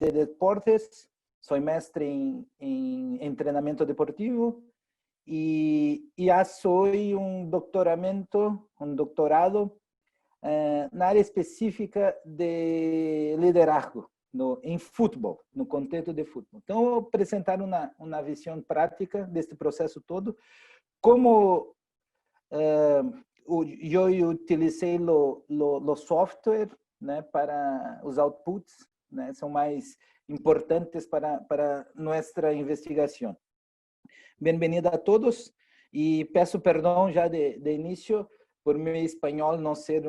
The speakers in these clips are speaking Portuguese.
de deportes, sou mestre em treinamento deportivo e já sou um doutorado na área específica de liderazgo em futebol, no contexto de futebol. Então, eu vou apresentar uma visão prática deste processo todo, como eu utilizei o software, né, para os outputs, né, são mais importantes para nossa investigação. Bem-vindo a todos e peço perdão já de início por meu espanhol não ser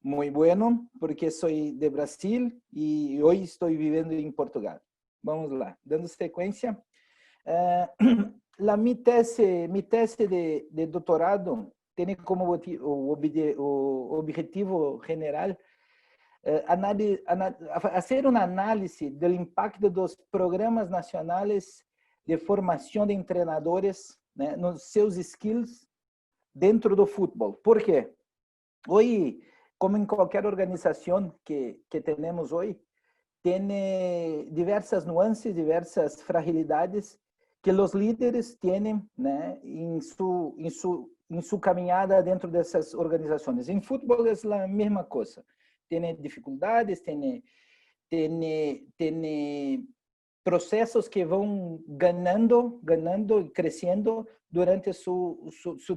muito bueno, porque sou de Brasil e hoje estou vivendo em Portugal. Vamos lá, dando sequência. Mi tese de doutorado tem como objetivo general fazer uma análise do impacto dos programas nacionais de formação de treinadores, né, nos seus skills dentro do futebol. Por quê? Hoje, como em qualquer organização que temos hoje, tem diversas nuances, diversas fragilidades que os líderes têm, né, em sua caminhada dentro dessas organizações. Em futebol é a mesma coisa. Tem dificuldades, tem processos que vão ganhando e crescendo durante seu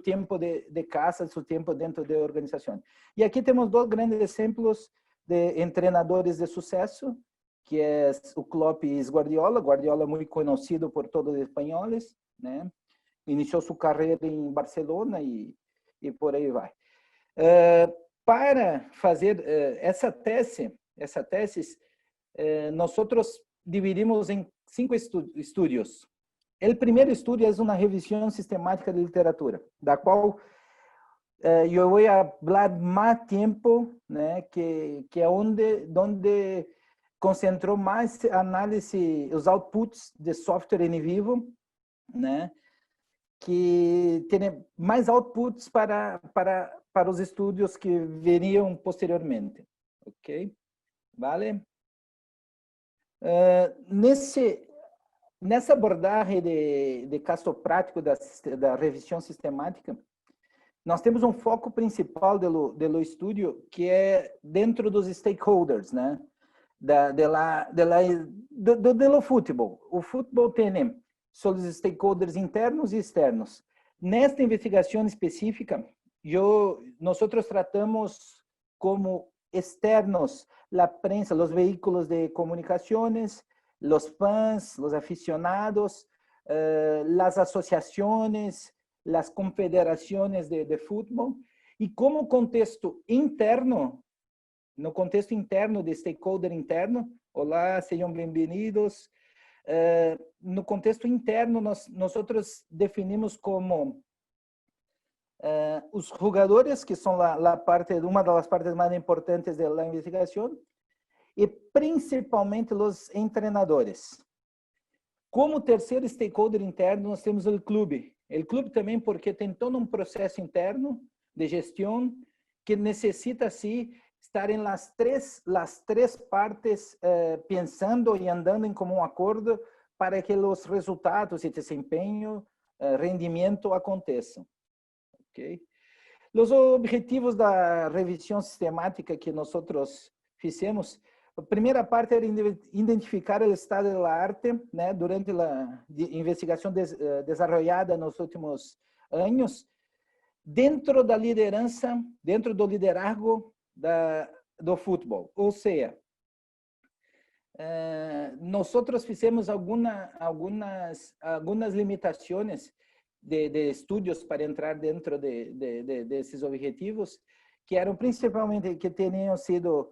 tempo de casa, seu tempo dentro da organização. E aqui temos dois grandes exemplos de treinadores de sucesso, que é o Klopp e Guardiola muito conhecido por todos os espanhóis, né? Iniciou sua carreira em Barcelona e por aí vai. Para fazer essa tese, nós dividimos em 5 estudos. O primeiro estudo é uma revisão sistemática de literatura, da qual eu vou falar mais tempo, né, que é onde concentrou mais análise, os outputs de software em vivo, né, que tem mais outputs para os estudos que viriam posteriormente, ok? Vale? Nessa abordagem de caso prático da revisão sistemática, nós temos um foco principal do estudo que é dentro dos stakeholders, né? Do futebol. O futebol tem seus stakeholders internos e externos. Nesta investigação específica, nós tratamos como externos a prensa, os veículos de comunicações, os fãs, os aficionados, as associações, as confederações de futebol, e como contexto interno, no contexto interno de stakeholder interno, olá, sejam bem-vindos. No contexto interno, nós definimos como os jogadores, que são uma das partes mais importantes da investigação, e principalmente os treinadores. Como terceiro stakeholder interno, nós temos o clube. O clube também porque tem todo um processo interno de gestão que necessita, sim, estar em las três partes pensando e andando em comum acordo para que os resultados e desempenho, rendimento aconteçam. Okay? Os objetivos da revisão sistemática que nós fizemos, a primeira parte era identificar o estado da arte, né, durante a investigação desenvolvida nos últimos anos, dentro da liderança, dentro do liderazgo do futebol. Ou seja, nós fizemos algumas limitações de estudos para entrar dentro desses objetivos, que eram principalmente que tinham sido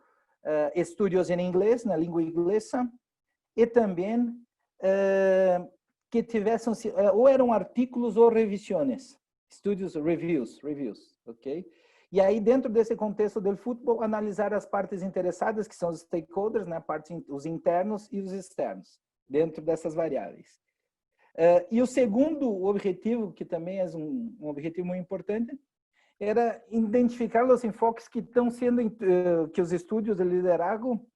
estudos em inglês, na língua inglesa, e também que tivessem, ou eram artigos ou revisões, estudos, reviews, ok? E aí, dentro desse contexto do futebol, analisar as partes interessadas, que são os stakeholders, né, os internos e os externos, dentro dessas variáveis. E o segundo objetivo, que também é um objetivo muito importante, era identificar os enfoques que estão sendo, que os estudos de liderazgo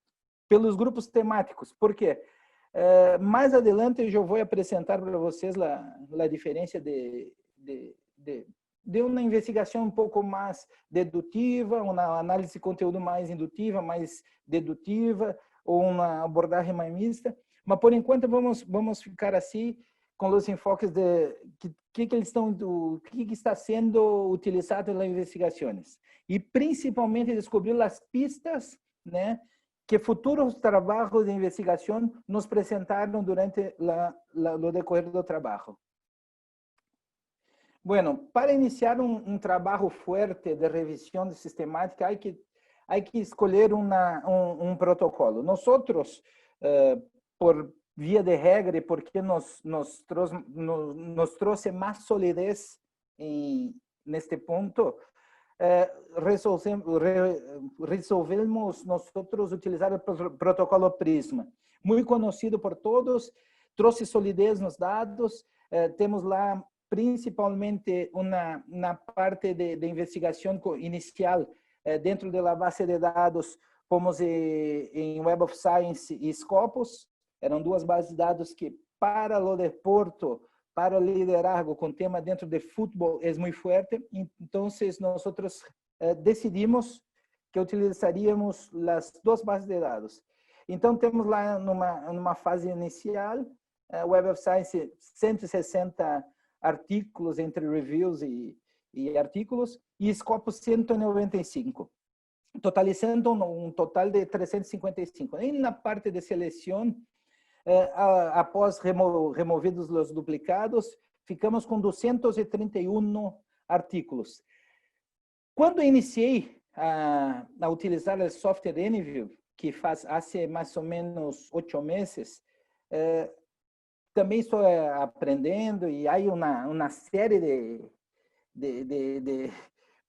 pelos grupos temáticos. Por quê? Mais adelante eu vou apresentar para vocês a diferença de uma investigação um pouco mais dedutiva, uma análise de conteúdo mais indutiva, mais dedutiva, ou uma abordagem mais mista. Mas, por enquanto, vamos ficar assim, com os enfoques de que está sendo utilizado nas investigações. E, principalmente, descobrir as pistas, né, que futuros trabalhos de investigação nos apresentaram durante o decorrer do trabalho. Bueno, para iniciar um trabalho forte de revisão sistemática, há que escolher um protocolo. Nós, por via de regra, porque nos trouxe mais solidez neste ponto, resolvemos nós utilizar o protocolo Prisma, muito conhecido por todos, trouxe solidez nos dados, temos lá principalmente na parte de investigação inicial dentro da base de dados, como em Web of Science e Scopus, eram duas bases de dados que para o deporto, para o liderazgo com tema dentro de futebol é muito forte. Então, nós decidimos que utilizaríamos as duas bases de dados. Então, temos lá numa fase inicial, Web of Science, 160 artigos entre reviews e artigos, e Scopus 195, totalizando um total de 355. E na parte de seleção, após removidos os duplicados, ficamos com 231 artigos. Quando iniciei a utilizar o software Anyview, que faz há mais ou menos 8 meses, também estou aprendendo e há uma série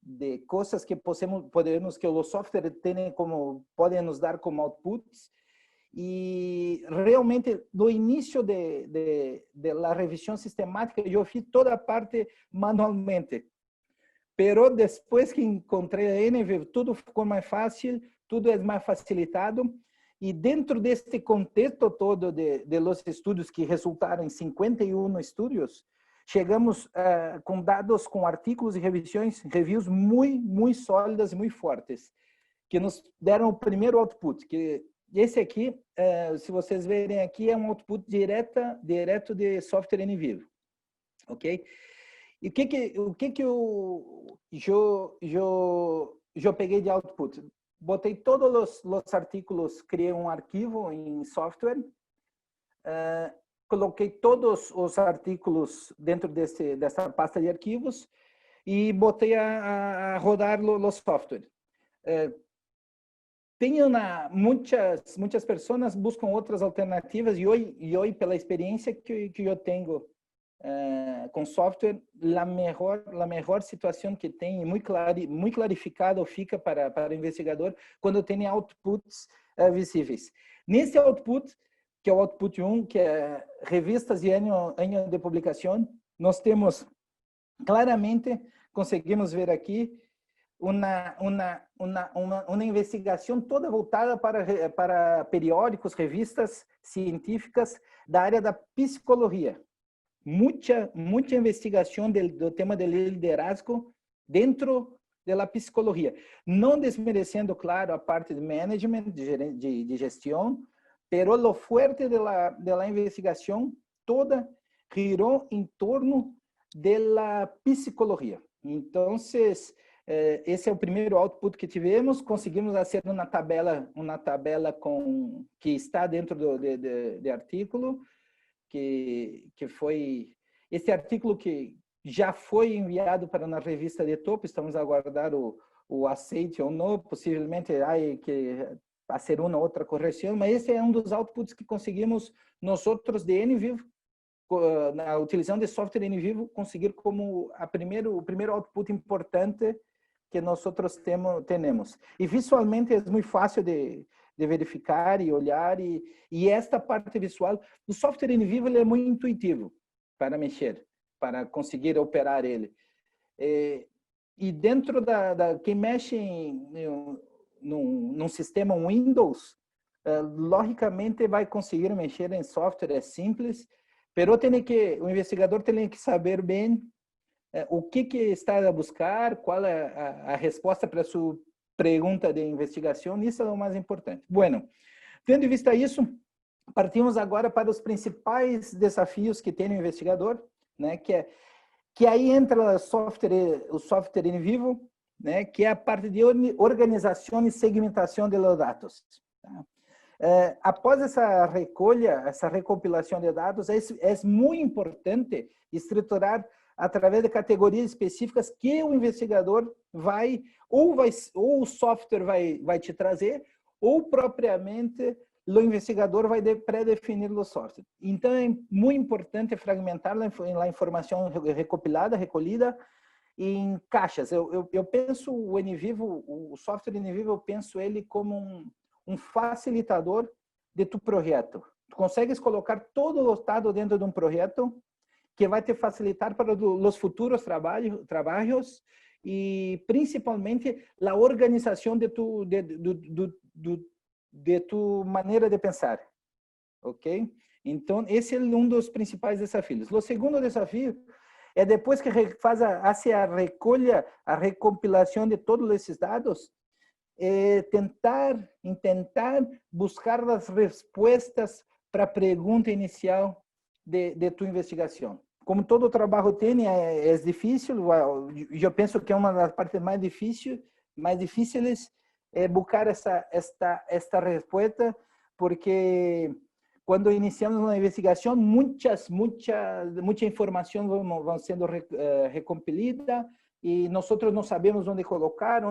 de coisas que podemos que o software podem nos dar como outputs. E realmente, no início da revisão sistemática, eu fiz toda a parte manualmente. Pero depois que encontrei a Anyview, tudo ficou mais fácil, tudo é mais facilitado. E dentro deste contexto todo de los estudos que resultaram em 51 estudos, chegamos com dados, com artigos e reviews muito sólidas e muito fortes, que nos deram o primeiro output, que esse aqui, se vocês verem aqui, é um output direto de software Anyview, ok? E o que eu peguei de output? Botei todos os artigos, criei um arquivo em software, coloquei todos os artigos dentro dessa pasta de arquivos e botei a rodar o software. Muitas pessoas buscam outras alternativas e hoje pela experiência que eu tenho com software, a melhor situação que tem, muito clarificado fica para o investigador quando tem outputs visíveis. Nesse output, que é o output 1, que é revistas e ano de publicação, nós temos claramente, conseguimos ver aqui, uma investigação toda voltada para periódicos, revistas científicas da área da psicologia. Muita investigação do tema do liderazgo dentro da psicologia. Não desmerecendo, claro, a parte de management, de gestão, pero lo fuerte da investigação toda girou em torno da psicologia. Então, esse é o primeiro output que tivemos. Conseguimos fazer uma tabela que está dentro de artigo, que foi esse artigo que já foi enviado para a revista de topo. Estamos a aguardar o aceite ou não, possivelmente há que fazer uma outra correção, mas esse é um dos outputs que conseguimos nós outros de Anyview, na utilização de software Anyview, conseguir como o primeiro output importante que nós outros temos. E visualmente é muito fácil de verificar e olhar, e esta parte visual, o software Anyview ele é muito intuitivo para mexer, para conseguir operar ele. E dentro quem mexe num sistema Windows, logicamente vai conseguir mexer em software, é simples, mas o investigador tem que saber bem o que está a buscar, qual é a resposta para a sua pergunta de investigação, isso é o mais importante. Bueno, tendo em vista isso, partimos agora para os principais desafios que tem o investigador, né, que aí entra o software em vivo, né, que é a parte de organização e segmentação de los dados. Tá? Após essa recolha, essa recompilação de dados, é muito importante estruturar através de categorias específicas que o investigador ou o software vai te trazer, ou propriamente o investigador vai pré-definir o software. Então, é muito importante fragmentar a informação recopilada, recolhida, em caixas. Eu penso o NVivo, o software NVivo, eu penso ele como um facilitador de tu projeto. Tu consegues colocar todo o estado dentro de um projeto que vai te facilitar para os futuros trabalhos e principalmente a organização de tu maneira de pensar, ok? Então, esse é um dos principais desafios. O segundo desafio é depois que hace a recolha, a recompilação de todos esses dados, tentar buscar as respostas para a pergunta inicial de tu investigação. Como todo trabalho tem, é difícil, eu penso que é uma das partes mais difíceis é buscar esta resposta, porque quando iniciamos uma investigação, muita informação vão sendo recompilada e nós não sabemos onde colocar,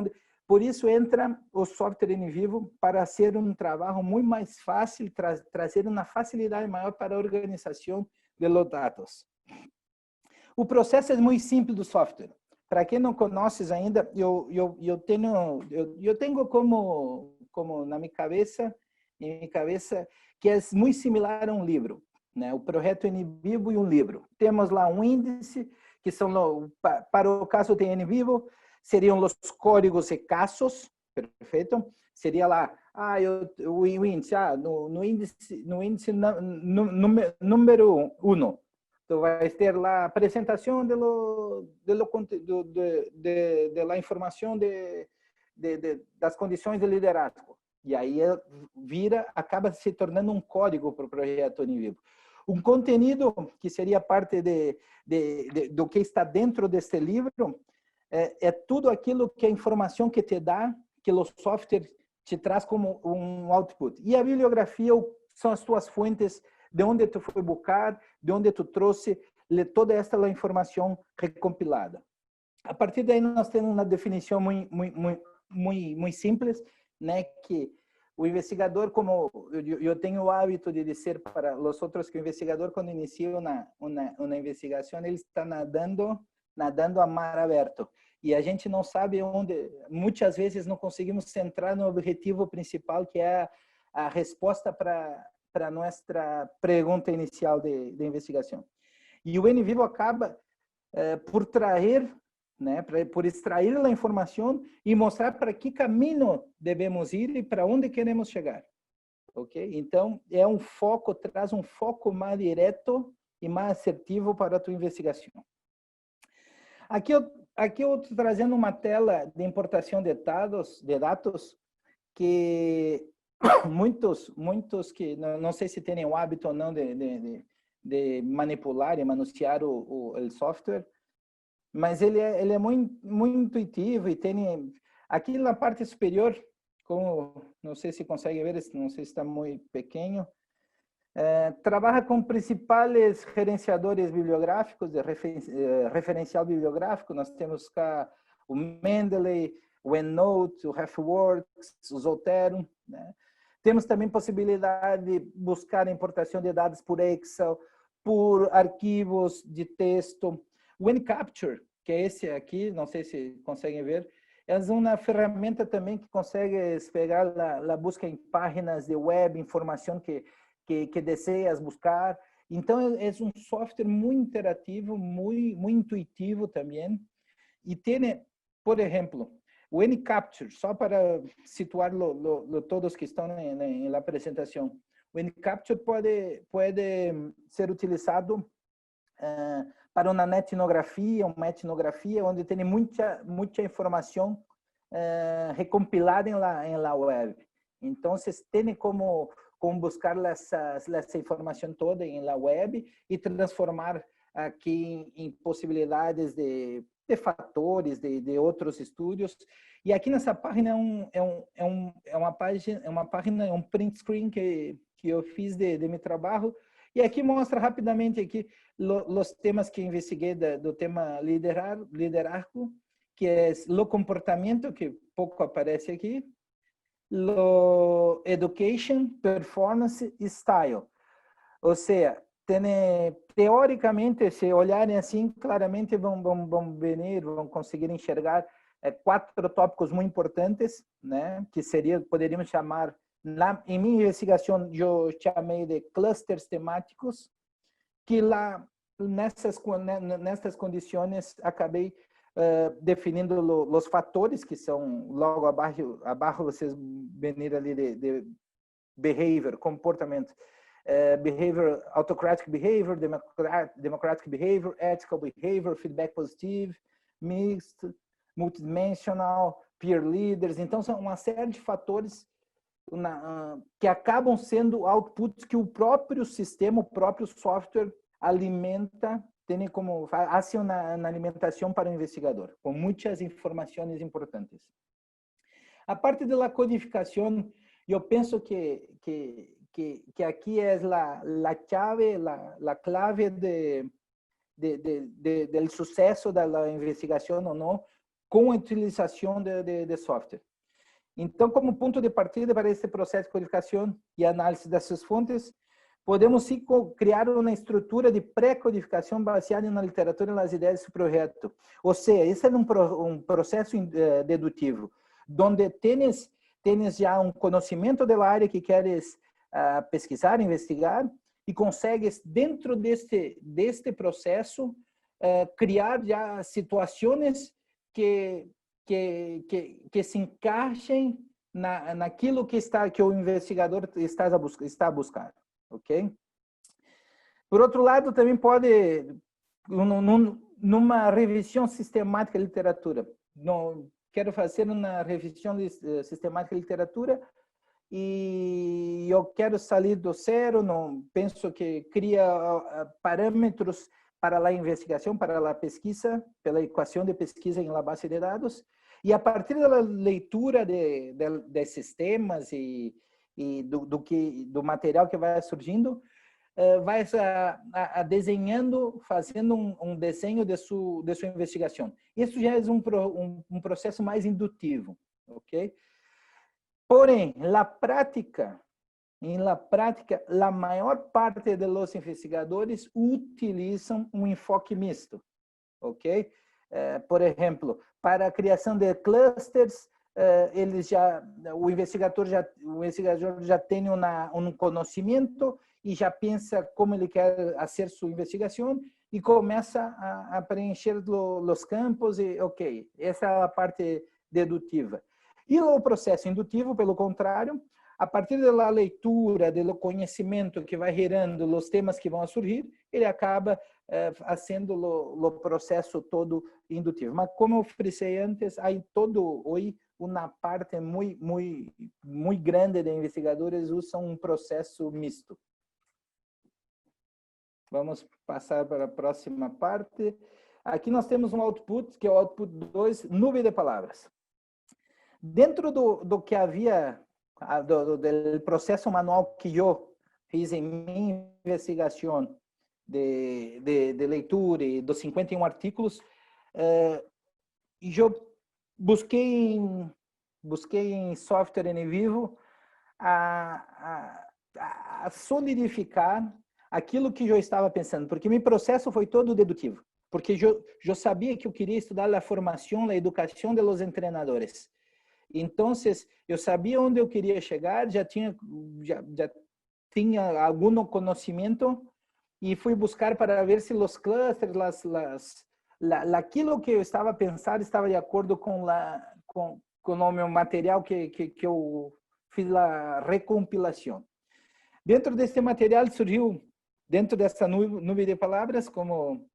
por isso entra o software em vivo para ser um trabalho muito mais fácil, trazer uma facilidade maior para a organização de los dados. O processo é muito simples do software. Para quem não conhece ainda, eu tenho como na minha cabeça, que é muito similar a um livro, né? O projeto NVivo e um livro. Temos lá um índice, que são, para o caso de NVivo, seriam os códigos e casos, perfeito? Seria lá, o índice, no índice número 1. Tu vai ter lá a apresentação de la informação das condições de liderazgo. E aí acaba se tornando um código para o projeto NVivo. Um conteúdo que seria parte do que está dentro deste livro é tudo aquilo que a informação que te dá, que o software te traz como um output. E a bibliografia são as tuas fontes, de onde tu foi buscar, de onde tu trouxe toda esta informação recompilada. A partir daí, nós temos uma definição muito simples, né, que o investigador, como eu tenho o hábito de dizer para os outros, que o investigador, quando inicia uma investigação, ele está nadando a mar aberto. E a gente não sabe onde, muitas vezes não conseguimos centrar no objetivo principal, que é a resposta para nossa pergunta inicial de investigação. E o NVivo acaba por trazer, né, por extrair a informação e mostrar para que caminho devemos ir e para onde queremos chegar. Ok? Então, traz um foco mais direto e mais assertivo para a tua investigação. Aqui eu estou trazendo uma tela de importação de dados que muitos que não sei se têm o hábito ou não de manipular e manusear o software, mas ele é muito intuitivo e tem aqui na parte superior, como não sei se consegue ver, não sei se está muito pequeno, trabalha com principais gerenciadores bibliográficos, de referencial bibliográfico. Nós temos cá o Mendeley, o EndNote, o RefWorks, o Zotero, né? Temos também possibilidade de buscar a importação de dados por Excel, por arquivos de texto. O nCapture, que é esse aqui, não sei se conseguem ver, é uma ferramenta também que consegue pegar a busca em páginas de web, informação que deseias buscar. Então, é um software muito interativo, muito intuitivo também. E tem, por exemplo, O NCapture, só para situar todos que estão na apresentação. O NCapture pode ser utilizado para uma etnografia, onde tem muita informação recompilada em la web. Então, vocês têm como buscar essa informação toda em la web e transformar aqui em possibilidades de fatores, de outros estudos. E aqui nessa página é uma página, um print screen que eu fiz de meu trabalho. E aqui mostra rapidamente aqui os temas que investiguei do tema liderazgo, que é o comportamento, que pouco aparece aqui, o education, performance e style. Ou seja, teoricamente, se olharem assim, claramente vão conseguir enxergar 4 tópicos muito importantes, né? Que poderíamos chamar, em minha investigação, eu chamei de clusters temáticos, que lá, nessas condições, acabei definindo os fatores, que são logo abaixo vocês venir ali de behavior, comportamento. Behavior, autocratic behavior, democratic behavior, ethical behavior, feedback positive, mixed, multidimensional, peer leaders. Então, são uma série de fatores que acabam sendo outputs que o próprio sistema, o próprio software alimenta, tem como hace uma alimentação para o investigador, com muitas informações importantes. A parte da codificação, eu penso que aqui é a clave do sucesso da investigação ou não, com a utilização de software. Então, como ponto de partida para esse processo de codificação e análise dessas fontes, podemos sim criar uma estrutura de pré-codificação baseada na literatura e nas ideias do projeto. Ou seja, esse é um processo dedutivo, onde tens já um conhecimento da área que queres pesquisar, investigar, e consegues, dentro deste processo, criar já situações que se encaixem naquilo que o investigador está a buscar, ok? Por outro lado, também pode, numa revisão sistemática de literatura, quero fazer uma revisão sistemática de literatura e eu quero sair do zero, não penso que cria parâmetros para a investigação, para a pesquisa, pela equação de pesquisa em la base de dados, e a partir da leitura desses temas e do material que vai surgindo, vai desenhando, fazendo um desenho de sua investigação. Isso já é um processo mais indutivo, ok? Porém, em la prática, a maior parte dos investigadores utilizam um enfoque misto, ok? Por exemplo, para a criação de clusters, o investigador já tem um conhecimento e já pensa como ele quer fazer sua investigação e começa a preencher os campos e, ok, essa é a parte dedutiva. E o processo indutivo, pelo contrário, a partir da leitura, do conhecimento que vai gerando os temas que vão surgir, ele acaba fazendo o processo todo indutivo. Mas, como eu frisei antes, há hoje uma parte muito grande de investigadores usam um processo misto. Vamos passar para a próxima parte. Aqui nós temos um output, que é o output 2, nuvem de palavras. Dentro do que havia, do processo manual que eu fiz em minha investigação de leitura e dos 51 artigos, eu busquei em software em vivo a solidificar aquilo que eu estava pensando, porque meu processo foi todo dedutivo, porque eu sabia que eu queria estudar a formação, a educação dos treinadores. Então, eu sabia onde eu queria chegar, já tinha algum conhecimento e fui buscar para ver se os clusters, aquilo que eu estava pensando estava de acordo com com o meu material que eu fiz a recompilação. Dentro deste material surgiu, dentro dessa nuvem de palavras, como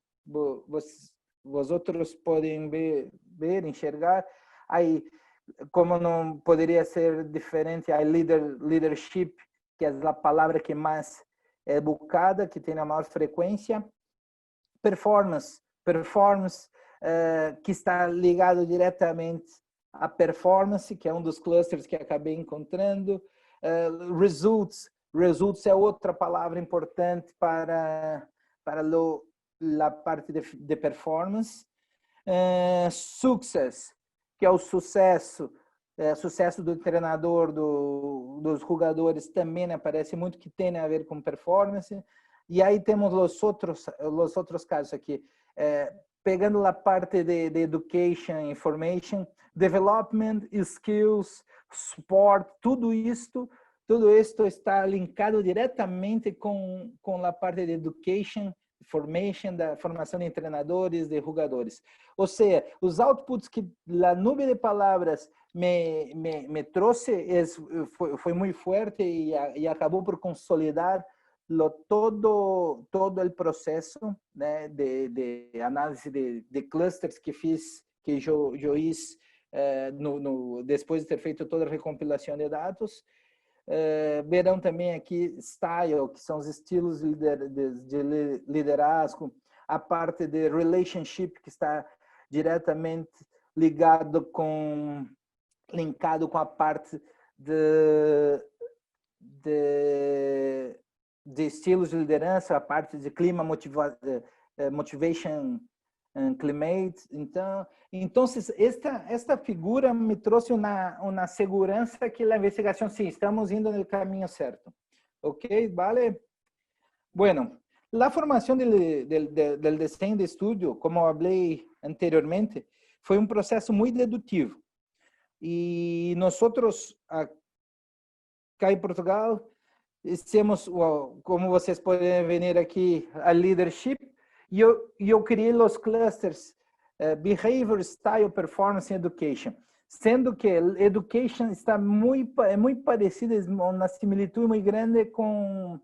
vosotros podem ver, enxergar, aí, como não poderia ser diferente, a leadership, que é a palavra que mais é buscada, que tem a maior frequência. Performance, que está ligado diretamente à performance, que é um dos clusters que acabei encontrando. Results é outra palavra importante para a parte de performance. Success, que é o sucesso do treinador, dos jogadores, também aparece muito, que tem a ver com performance. E aí temos os outros casos aqui, pegando a parte de education, information, development, skills, support, tudo isto está linkado diretamente com a parte de education, formation, da formação de treinadores, de jogadores. Ou seja, os outputs que a nuvem de palavras me trouxe foi muito forte e acabou por consolidar todo o processo, né, de análise de clusters que fiz, que eu fiz depois de ter feito toda a recompilação de dados. Verão também aqui style, que são os estilos de liderazgo, a parte de relationship, que está diretamente linkado com a parte de estilos de liderança, a parte de clima, motivation climate. Então esta figura me trouxe uma segurança que a investigação, sim, estamos indo no caminho certo. Ok, vale? Bueno, a formação do desenho de estudo, como eu falei anteriormente, foi um processo muito dedutivo. E nós, cá em Portugal, temos, como vocês podem ver aqui, a leadership, e eu criei os clusters Behavior, Style, Performance e Education, sendo que Education está muito parecida, uma similitud muito grande com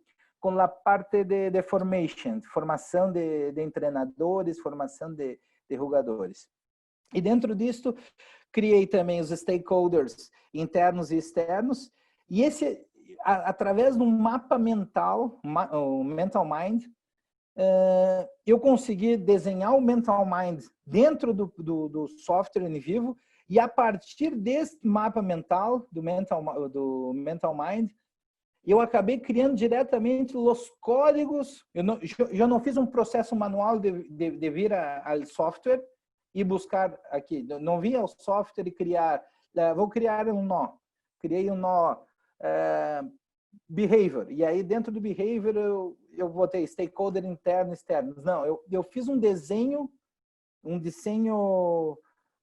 a parte de formation, formação de treinadores, formação de jogadores. E dentro disto, criei também os stakeholders internos e externos, e através de um mapa mental, o Mental Mind, eu consegui desenhar o Mental Mind dentro do software em vivo, e a partir desse mapa mental, do Mental Mind, eu acabei criando diretamente os códigos. Eu não fiz um processo manual de vir ao software e buscar aqui. Não vim ao software e criar, vou criar um nó. Criei um nó behavior. E aí dentro do behavior eu botei stakeholder interno e externo. Não, eu fiz um desenho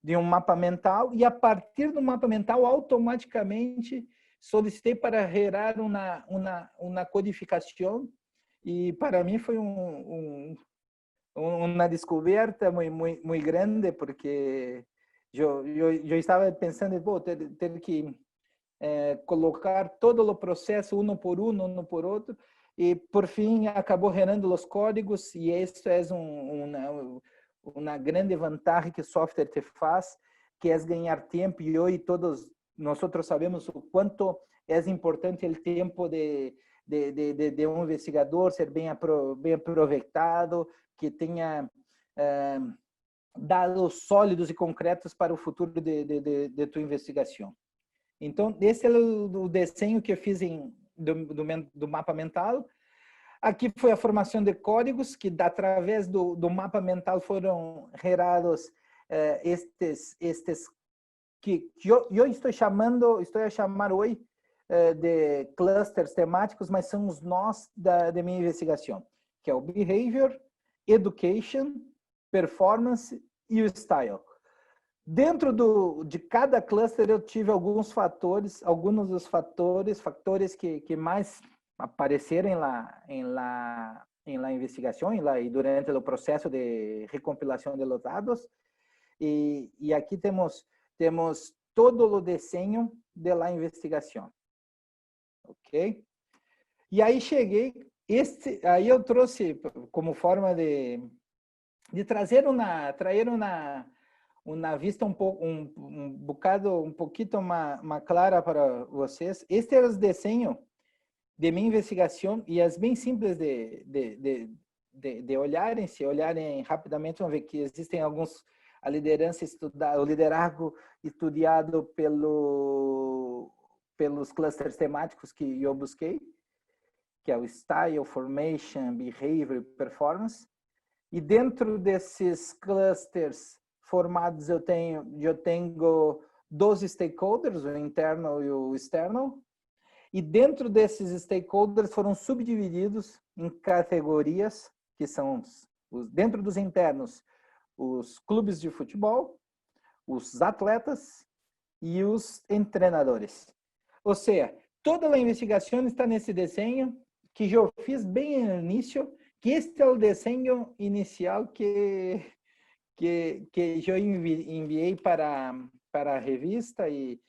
de um mapa mental, e a partir do mapa mental automaticamente solicitei para gerar uma codificação, e para mim foi uma descoberta muito grande, porque eu estava pensando, ter que colocar todo o processo um por outro, e por fim acabou gerando os códigos, e isso é uma grande vantagem que o software te faz, que é ganhar tempo, e hoje todos nós sabemos o quanto é importante o tempo de um investigador ser bem aproveitado, que tenha dados sólidos e concretos para o futuro de tua investigação. Então, esse é o desenho que eu fiz do mapa mental. Aqui foi a formação de códigos, que através do mapa mental foram gerados estes que eu estou a chamar hoje de clusters temáticos, mas são os nós de minha investigação, que é o Behavior, Education, Performance e o Style. Dentro de cada cluster eu tive alguns dos fatores que mais apareceram na investigação e durante o processo de recompilação de dados. E aqui temos todo o desenho da investigação. Ok? E aí cheguei, aí eu trouxe como forma de trazer uma vista um bocado, um pouquinho mais clara para vocês. Este é o desenho de minha investigação e é bem simples de olharem. Se olharem rapidamente, vão ver que existem alguns a liderança estudada, o liderazgo estudado pelos clusters temáticos que eu busquei, que é o Style, Formation, Behavior e Performance. E dentro desses clusters formados, eu tenho 12 stakeholders, o interno e o externo. E dentro desses stakeholders foram subdivididos em categorias, que são, dentro dos internos, os clubes de futebol, os atletas e os treinadores. Ou seja, toda a investigação está nesse desenho que eu fiz bem no início, que este é o desenho inicial que eu enviei para a revista e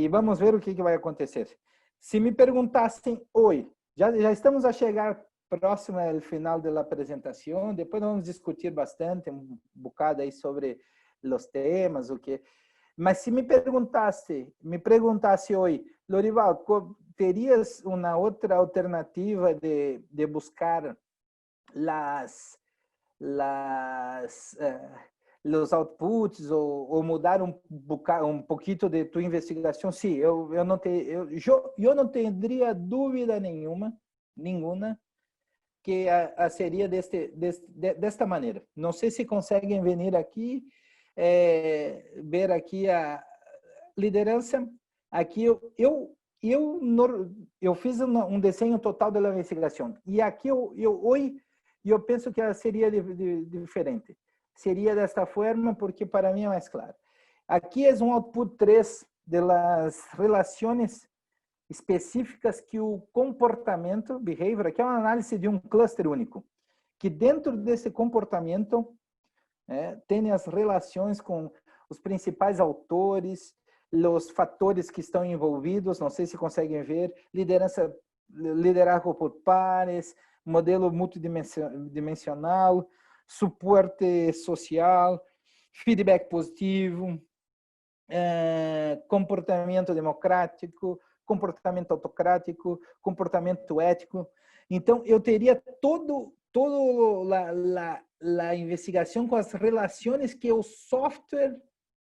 vamos ver o que vai acontecer. Se me perguntassem hoje, já estamos a chegar próximo ao final da apresentação, depois vamos discutir bastante, um bocado aí sobre os temas, o que. Mas se me perguntasse hoje, Lorival, terias uma outra alternativa de buscar os outputs ou mudar um pouquinho de tua investigação? Sim, eu não teria dúvida nenhuma que seria desta maneira. Não sei se conseguem vir aqui, ver aqui a liderança. Aqui eu fiz um desenho total da investigação. E aqui hoje eu penso que seria diferente. Seria desta forma, porque para mim é mais claro. Aqui é um output 3 das relações específicas que o comportamento, behavior, aqui é uma análise de um cluster único, que dentro desse comportamento tem as relações com os principais autores, os fatores que estão envolvidos, não sei se conseguem ver, liderazgo por pares, modelo multidimensional, suporte social, feedback positivo, comportamento democrático, comportamento autocrático, comportamento ético. Então, eu teria todo a investigação com as relações que o software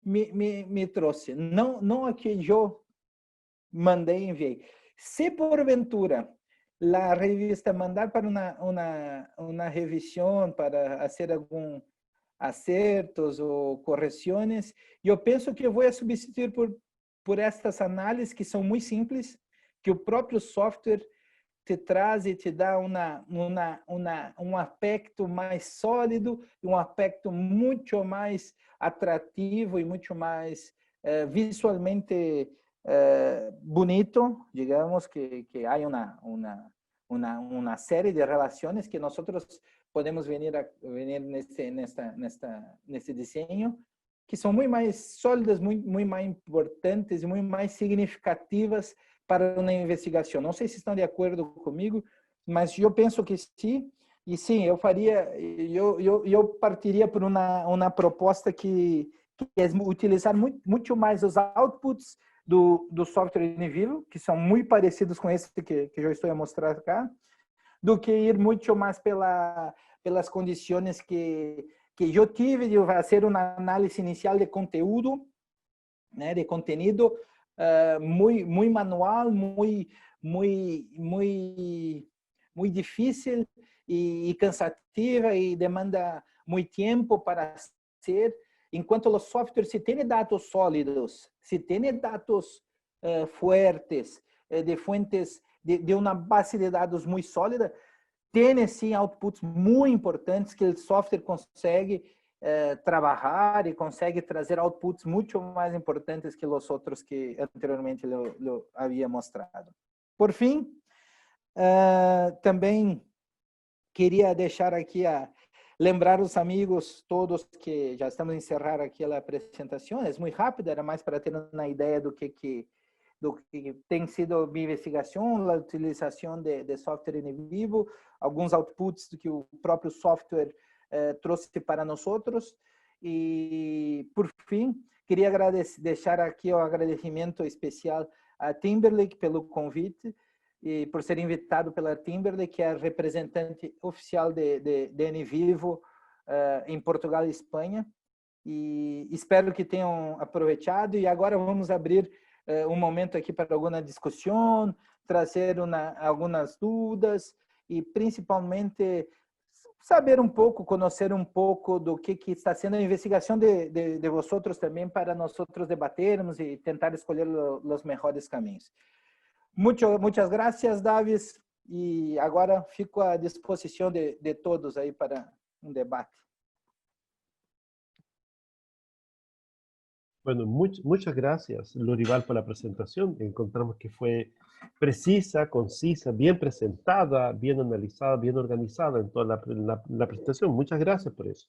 me trouxe, não a que eu mandei e enviei. Se porventura a revista mandar para uma revisão para fazer algum acertos ou correções, eu penso que eu vou substituir por estas análises que são muito simples, que o próprio software te traz e te dá um aspecto mais sólido, um aspecto muito mais atrativo e muito mais visualmente bonito, digamos, que há uma série de relações que nós podemos venir nesse desenho, que são muito mais sólidas, muito mais importantes e muito mais significativas para uma investigação. Não sei se estão de acordo comigo, mas eu penso que sim. E sim, eu partiria por uma proposta que é utilizar muito mais os outputs do software in vivo, que são muito parecidos com esse que eu estou a mostrar cá, do que ir muito mais pelas condições que eu tive de fazer uma análise inicial de conteúdo, de conteúdo muito manual, muito difícil e cansativa e demanda muito tempo para ser. Enquanto os softwares, se têm dados sólidos, se têm dados fuertes, de fuentes, de uma base de dados muito sólida, tem sim outputs muito importantes que o software consegue trabalhar e consegue trazer outputs muito mais importantes que os outros que anteriormente eu havia mostrado. Por fim, também queria deixar aqui lembrar os amigos todos que já estamos a encerrar aqui a apresentação. É muito rápida, era mais para ter uma ideia do que tem sido minha investigação, a utilização de software em vivo, alguns outputs do que o próprio software trouxe para nós outros. E, por fim, queria deixar aqui o agradecimento especial a Timberlake pelo convite e por ser invitado pela Timberlake, que é a representante oficial de NVivo em Portugal e Espanha. E espero que tenham aproveitado. E agora vamos abrir um momento aqui para alguma discussão, trazer algumas dúvidas e, principalmente, saber um pouco, conhecer um pouco do que está sendo a investigação de vosotros também para nós debatermos e tentar escolher os melhores caminhos. Muitas graças, Davis, e agora fico à disposição de todos aí para um debate. Bueno, muchas gracias, Lorival, por la presentación. Encontramos que fue precisa, concisa, bien presentada, bien analizada, bien organizada en toda la presentación. Muchas gracias por eso.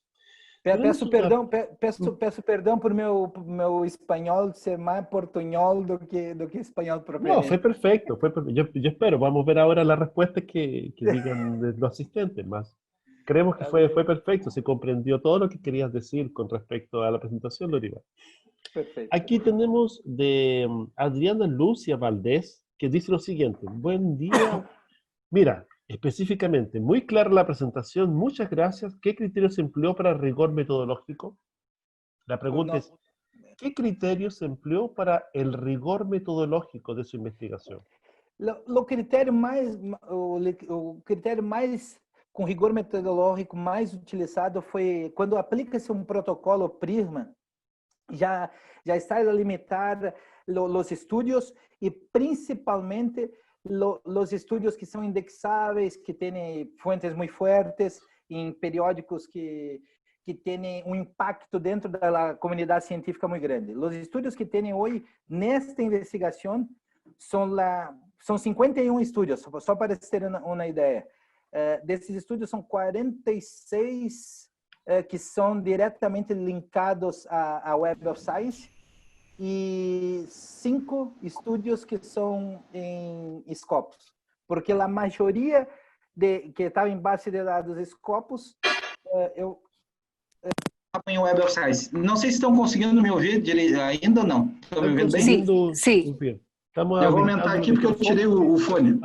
Peço perdão por meu espanhol ser mais portunhol do que espanhol propriamente. No, fue perfecto. Yo espero. Vamos a ver ahora las respuestas que digan los asistentes más. Creemos que fue perfecto. Se comprendió todo lo que querías decir con respecto a la presentación, Lorival. Perfecto. Aquí tenemos de Adriana Lucia Valdés, que dice lo siguiente. Buen día. Mira, específicamente, muy clara la presentación. Muchas gracias. ¿Qué criterios se empleó para el rigor metodológico? La pregunta es, ¿qué criterios se empleó para el rigor metodológico de su investigación? O critério mais com rigor metodológico mais utilizado foi quando aplica-se um protocolo PRISMA, já está a limitar os estudos e principalmente os estudos que são indexáveis, que têm fontes muito fortes, em periódicos que têm um impacto dentro da comunidade científica muito grande. Os estudos que têm hoje nesta investigação são 51 estudos, só para ter uma ideia. Desses estudos são 46 que são diretamente linkados à Web of Science e 5 estudos que são em Scopus, porque a maioria que estava em base de dados Scopus, eu em Web of Science. Não sei se estão conseguindo me ouvir ainda ou não. Estão me ouvindo bem? Sim. Eu vou aumentar aqui porque eu tirei o fone.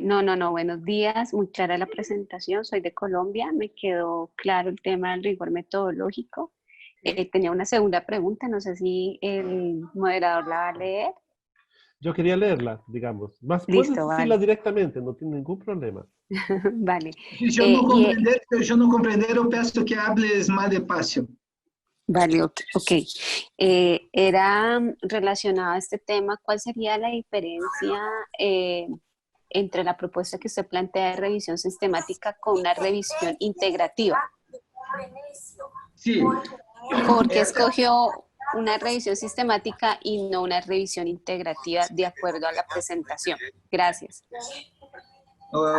No, buenos días, muy clara la presentación, soy de Colombia, me quedó claro el tema del rigor metodológico. Tenía una segunda pregunta, no sé si el moderador la va a leer. Yo quería leerla, digamos. Más Listo, puedes decirla vale. Directamente, no tiene ningún problema. Vale. Se eu não compreender, eu peço que hables mais despacio. Vale, ok. Era relacionado a este tema, ¿cuál sería la diferencia entre la propuesta que usted plantea de revisión sistemática con una revisión integrativa? Sí. ¿Por qué escogió una revisión sistemática y no una revisión integrativa de acuerdo a la presentación? Gracias.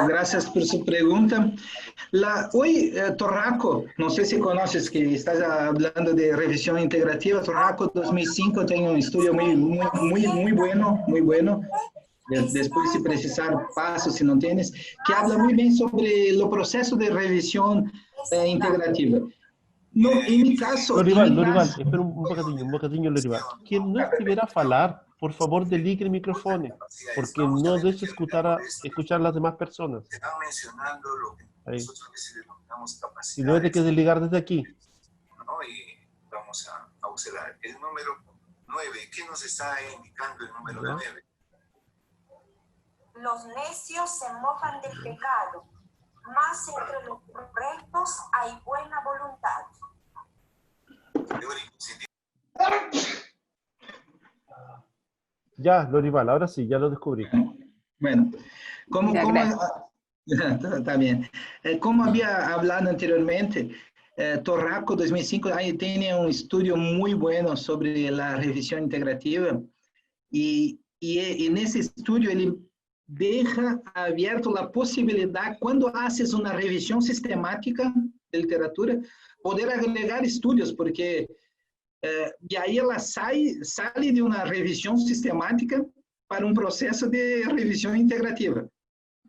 Gracias por su pregunta. Hoy, Torraco, no sé si conoces que estás hablando de revisión integrativa. Torraco 2005 tiene un estudio muy bueno. Después, si precisar, paso si no tienes, que habla muy bien sobre el proceso de revisión integrativa. No, en mi caso... Lorival, espera un bocadinho, Lorival. Quien no estiver a falar, por favor, desligue el micrófono, porque no deja escuchar las demás personas. Ahí. Y luego hay que desligar desde aquí. Y vamos a observar el número 9. ¿Qué nos está indicando el número 9? Los necios se mofan del pecado, mas entre los rectos hay buena voluntad. Ya, Lorival, ahora sí, ya lo descubrí. Bueno, está bien. Como había hablado anteriormente, Torraco 2005 tiene un estudio muy bueno sobre la revisión integrativa y en ese estudio él deja abierto la posibilidad, cuando haces una revisión sistemática de literatura, poder agregar estudios, porque de ahí ela sale de uma revisão sistemática para um processo de revisão integrativa.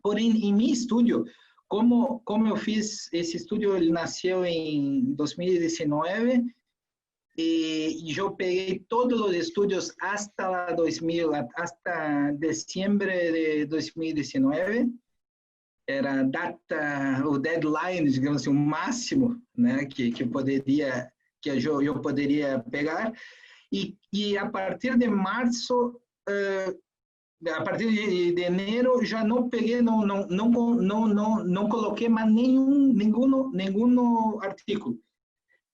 Porém, em meu estudo, como eu fiz esse estudo, ele nasceu em 2019, e eu peguei todos os estudos hasta dezembro de 2019, era a data, o deadline, digamos assim, o máximo, né, que eu poderia pegar, e a partir de março, a partir de janeiro, já não peguei, não coloquei mais nenhum artigo.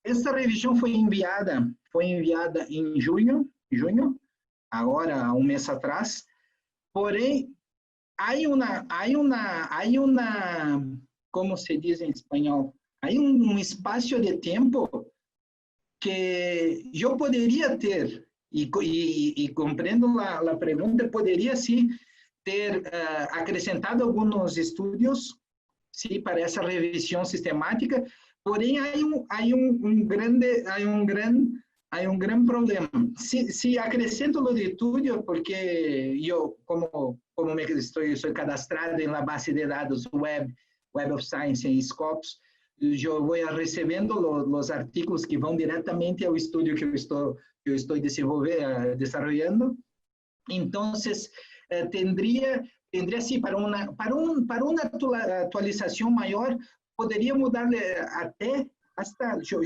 Essa revisão foi enviada em junho, agora, há um mês atrás, porém, há uma, como se diz em espanhol, há um espaço de tempo que eu poderia ter, e compreendo a pergunta, poderia sim ter acrescentado alguns estudos, sim, para essa revisão sistemática, porém há um grande problema. Se acrescento o estudo, porque eu, como estou cadastrado em la base de dados Web of Science em Scopus, eu vou recebendo os artigos que vão diretamente ao estudo que eu estou desenvolvendo. Então, tendria sim, para uma atualização maior, poderia mudar até,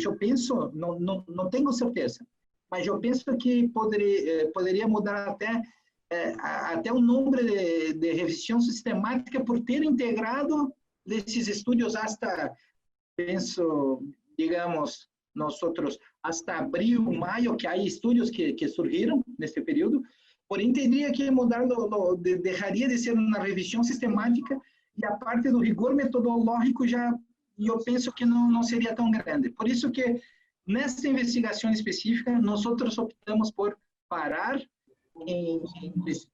eu penso, não tenho certeza, mas eu penso que poderia mudar até o número de revisão sistemática por ter integrado esses estudos hasta, penso, digamos, nosotros hasta abril, maio, que há estudos que surgiram nesse período, porém teria que mudar, deixaria de ser uma revisão sistemática, e a parte do rigor metodológico já, eu penso que não seria tão grande. Por isso que, nessa investigação específica, nós optamos por parar em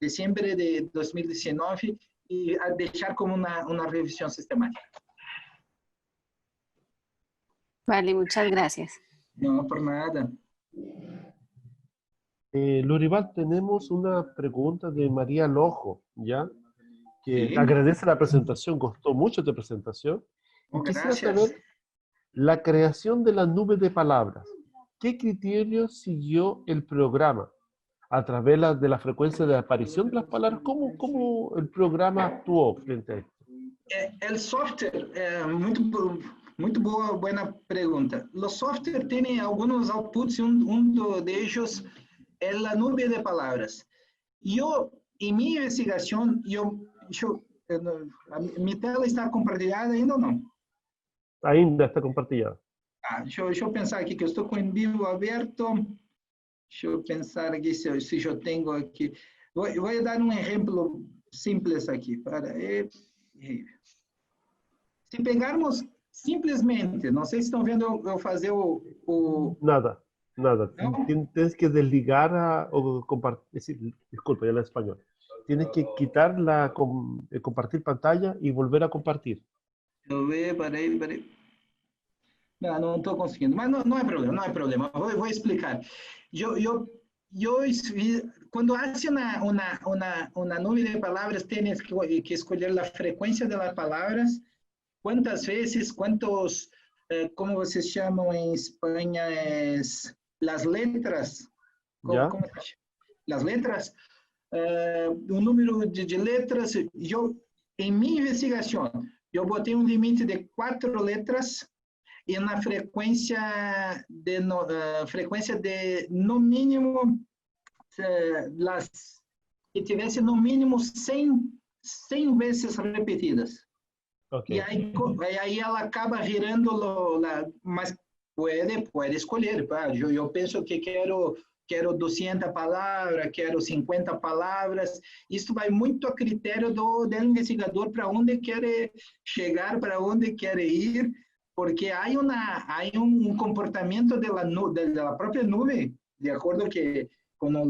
dezembro de 2019 e deixar como uma revisão sistemática. Vale, muchas gracias. No, por nada. Lorival, tenemos una pregunta de María Lojo, ¿ya? Que Sí. agradece la presentación, gustó mucho tu presentación. Oh, Quisiera gracias. saber la creación de la nube de palabras. ¿Qué criterios siguió el programa? ¿A través de la frecuencia de aparición de las palabras? ¿Cómo el programa actuó frente a esto? El software, muito boa pergunta. O software tem alguns outputs, de ellos é a nube de palavras. Eu, em minha investigação, minha tela está compartilhada ainda ou não? Ainda está compartilhada. Deixa eu pensar aqui, que eu estou com o em vivo aberto. Deixa eu pensar aqui se eu tenho aqui. Vou dar um exemplo simples aqui. Se pegarmos simplesmente, não sei se estão vendo eu fazer o... Nada. ¿No? Tienes que desligar o compartir, disculpa, ya en español. Tienes que quitar compartir pantalla y volver a compartir. Deixa eu ver, peraí. Não estou conseguindo, mas não é problema, vou explicar. Quando hace uma nuvem de palavras, tienes que escolher a frequência das palavras, quantas vezes, quantos, como vocês chamam em Espanha, as letras, como as letras, número de letras. Em minha investigação, eu botei limite de 4 letras e na frequência de no mínimo, que tivesse no mínimo 100 vezes repetidas. Okay. E aí ela acaba girando, mas pode escolher. Eu penso que quero 200 palavras, quero 50 palavras. Isso vai muito a critério do investigador, para onde quer chegar, para onde quer ir, porque há comportamento da própria nuvem, de acordo que com o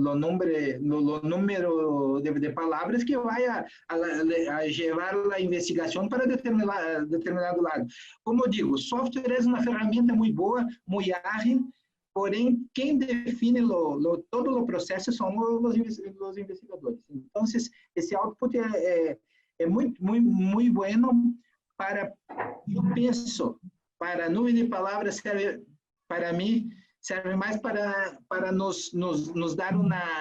número de palavras que vai a levar a investigação para determinado lado. Como eu digo, o software é uma ferramenta muito boa, muito ágil, porém, quem define todo o processo são os investigadores. Então, esse output é muito, muito, muito bueno para, eu penso, para a nuvem de palavras, serve, para mim, serve mais para nos dar uma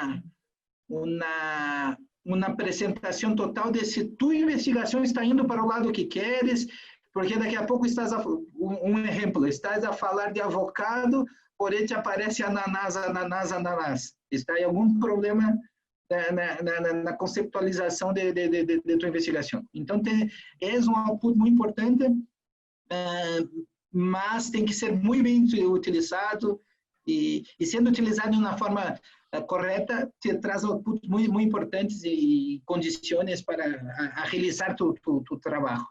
apresentação total de se tua investigação está indo para o lado que queres, porque daqui a pouco um exemplo, estás a falar de avocado, porém te aparece ananás. Está em algum problema na conceptualização de tua investigação. Então, é um output muito importante, mas tem que ser muito bem utilizado, e sendo utilizado de uma forma correta, te traz outputs muito, muito importantes e condições para agilizar tu trabalho.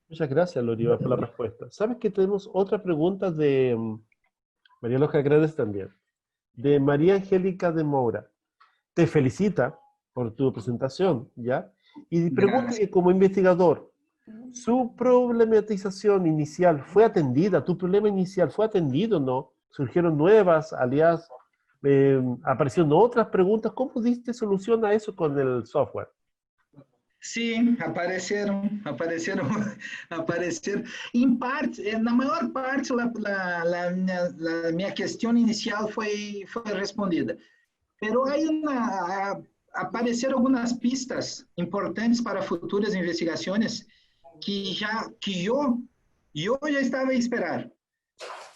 Muchas gracias, Loriva, por la respuesta. ¿Sabes que tenemos otra pregunta de María Loja Grandes también? De María Angélica de Moura. Te felicita por tu presentación, ¿ya? Y pregunta que como investigador, ¿su problematización inicial fue atendida? ¿Tu problema inicial fue atendido o no? ¿Surgieron nuevas, aliadas? ¿Aparecieron otras preguntas? ¿Cómo diste solución a eso con el software? Sim, apareceram. Em parte, na maior parte, a minha questão inicial foi respondida. Pero apareceram algumas pistas importantes para futuras investigações que eu já estava a esperar.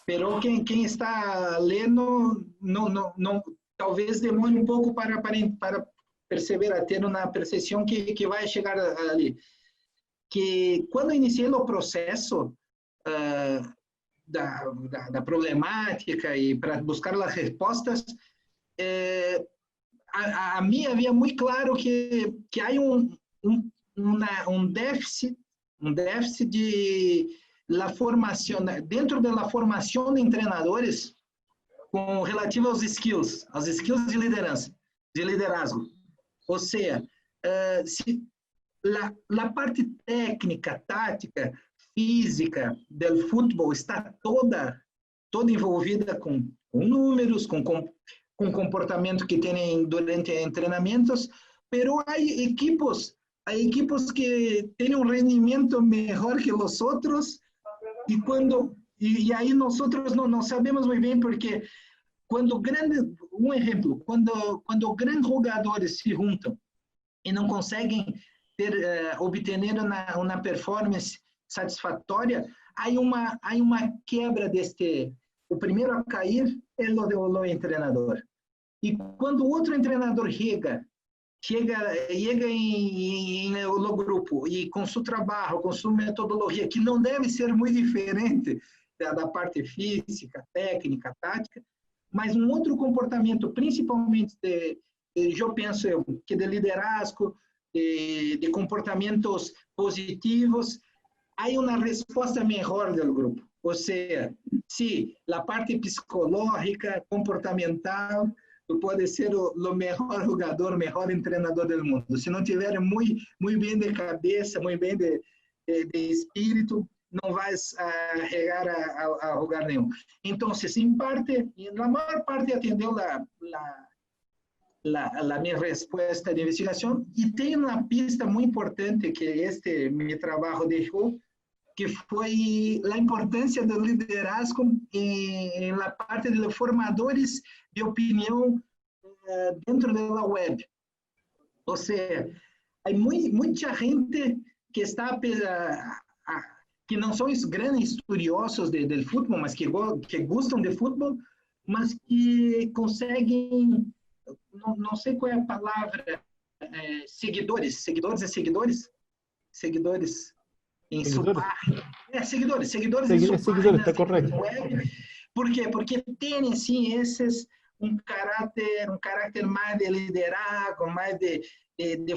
Pero quem está lendo não talvez demore um pouco para perceber, a ter uma percepção que vai chegar ali. Que quando iniciei o processo da problemática e para buscar as respostas, a mim havia muito claro que há um déficit de la formação, dentro da formação de treinadores com relativo aos skills de liderança, de liderazgo. Ou seja, a parte técnica, tática, física do futebol está toda envolvida com números, com comportamento que têm durante treinamentos, pero há equipos que têm um rendimento melhor que os outros, e aí nós não sabemos muito bem porque um exemplo, quando grandes jogadores se juntam e não conseguem obter uma performance satisfatória, há uma quebra o primeiro a cair é o treinador. E quando o outro treinador chega no grupo e com seu trabalho, com sua metodologia, que não deve ser muito diferente da parte física, técnica, tática, mas um outro comportamento, principalmente eu penso que de liderazgo, de comportamentos positivos, há uma resposta melhor do grupo. Ou seja, se a parte psicológica, comportamental, tu pode ser o melhor jogador, o melhor treinador do mundo. Se não tiver muito bem de cabeça, muito bem de espírito, não vais chegar a lugar nenhum. Então, em parte, na maior parte atendeu a minha resposta de investigação, e tem uma pista muito importante que meu trabalho deixou, que foi a importância do liderazgo na parte de formadores de opinião dentro da web. Ou seja, há muita gente que está que não são os grandes estudiosos do futebol, mas que gostam de futebol, mas que conseguem, não sei qual é a palavra, seguidores em sua página. Seguidores em sua página, está correto. Web. Por quê? Porque tem, assim, um caráter mais de liderazgo, mais de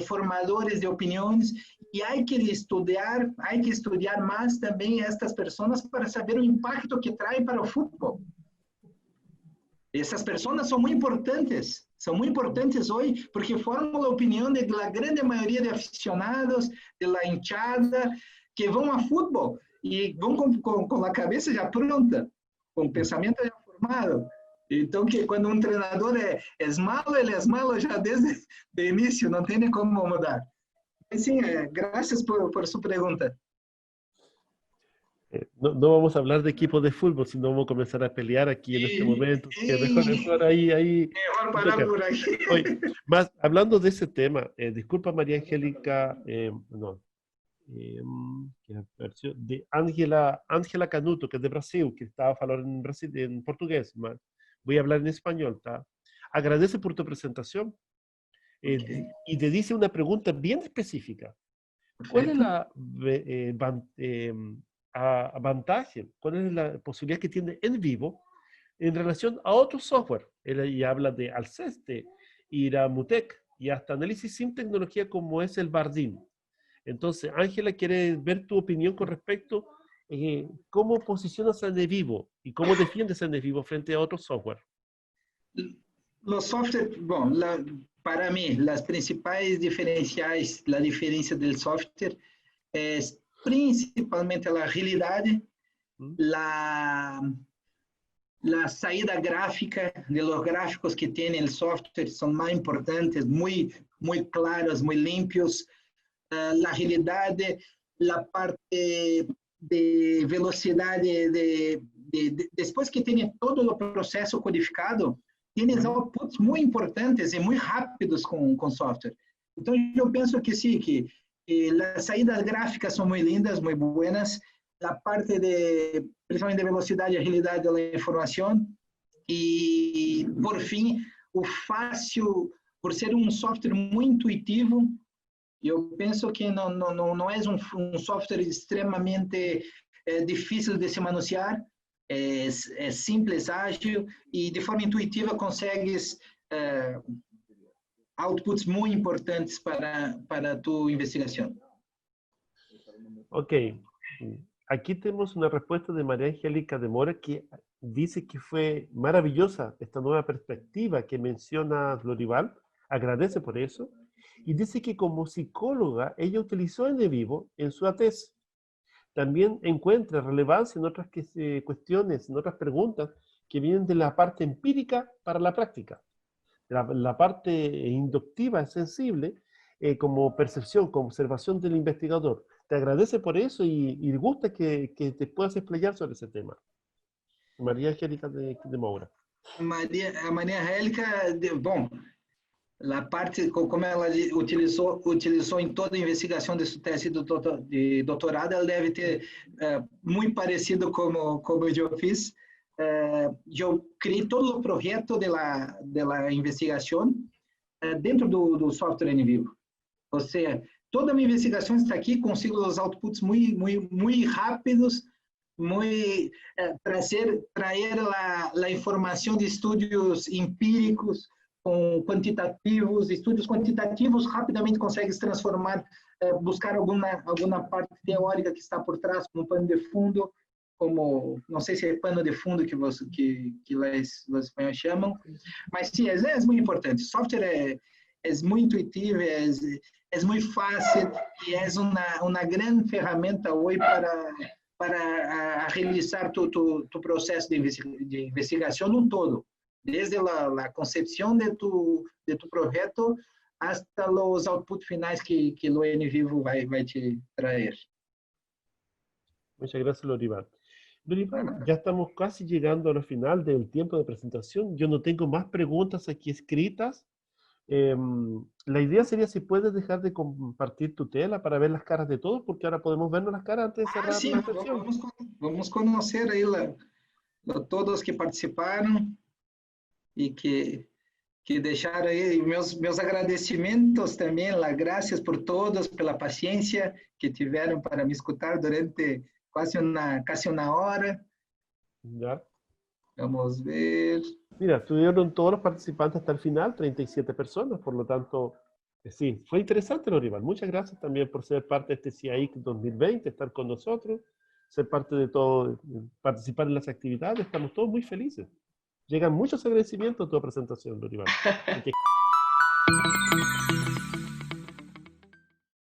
formadores de opiniões, e há que estudar mais também estas pessoas para saber o impacto que traz para o futebol. Essas pessoas são muito importantes hoje, porque formam a opinião da grande maioria de aficionados, da hinchada, que vão a futebol e vão com a cabeça já pronta, com o pensamento já formado. Então, que quando um treinador é malo, ele é malo já desde o início, não tem nem como mudar. Sim, graças por sua pergunta. No vamos a hablar de equipos de fútbol, sino vamos a comenzar a pelear aquí en este momento. Que mejor ahí. Mejor parar por ahí. Oye, más, hablando de ese tema, disculpa María Angélica, de Ángela Canuto, que es de Brasil, que estaba hablando en portugués, mas voy a hablar en español, ¿tá? Agradece por tu presentación y te dice una pregunta bien específica. ¿Cuál es la ventaja, cuál es la posibilidad que tiene en vivo en relación a otro software? Él ya habla de Alceste, Iramutec y hasta análisis sin tecnología como es el Bardin. Entonces, Ángela quiere ver tu opinión con respecto a cómo posicionas a NVivo y cómo defiendes a NVivo frente a otro software. Los software, bom, para mí, las principales diferenciais, la diferencia del software es principalmente la realidad, la saída gráfica de los gráficos que tiene el software son más importantes, muy claros, muy limpios. La realidad, la parte de velocidad, después que tiene todo el proceso codificado, tienes outputs muito importantes e muito rápidos com software. Então, eu penso que sim, que as saídas gráficas são muito lindas, muito boas, a parte principalmente de velocidade e realidade da informação, e, por fim, o fácil, por ser um software muito intuitivo, eu penso que não é um software extremamente difícil de se manusear, é simples, ágil e de forma intuitiva consegues outputs muito importantes para a tua investigação. Ok. Aquí tenemos una respuesta de María Angélica de Mora que dice que fue maravillosa esta nueva perspectiva que menciona Lorival. Agradece por eso. Y dice que como psicóloga ella utilizó NVivo en su tesis. También encuentra relevancia en otras cuestiones, en otras preguntas que vienen de la parte empírica para la práctica. La parte inductiva, sensible, como percepción, como observación del investigador. Te agradece por eso y gusta que te puedas explayar sobre ese tema. María Angélica de Moura. María Angélica, bom, a parte, como ela utilizou em toda a investigação de sua tese de doutorado, ela deve ter muito parecido como eu fiz. Eu criei todo o projeto da investigação dentro do software NVivo. Ou seja, toda a minha investigação está aqui, consigo os outputs muito rápidos, trazer a informação de estudos empíricos, com quantitativos, estudos quantitativos, rapidamente consegues transformar, buscar alguma parte teórica que está por trás, como pano de fundo, como, não sei se é pano de fundo que os espanhóis chamam, mas sim, é muito importante. O software é muito intuitivo, é muito fácil e é uma grande ferramenta hoje para realizar tu processo de investigação no todo. Desde a concepção de tu projeto hasta os outputs finais que o NVivo vai te trazer. Muchas gracias, Lorival. Lorival, ya estamos casi llegando al final del tiempo de presentación. Yo no tengo más preguntas aquí escritas. La idea sería si puedes dejar de compartir tu tela para ver las caras de todos, porque ahora podemos vernos las caras antes de cerrar sim, la sesión. Vamos conhecer aí todos que participaram e que deixaram aí meus agradecimentos também, graças por todos, pela paciência que tiveram para me escutar durante quase uma hora. ¿Ya? Vamos ver. Mira, estuvieron todos los participantes hasta el final, 37 personas, por lo tanto, sí, fue interesante, Lorival. Muchas gracias también por ser parte de este CIAIC 2020, estar con nosotros, ser parte de todo, participar en las actividades, estamos todos muy felices. Llegan muchos agradecimientos a tu presentación, Lorival. Porque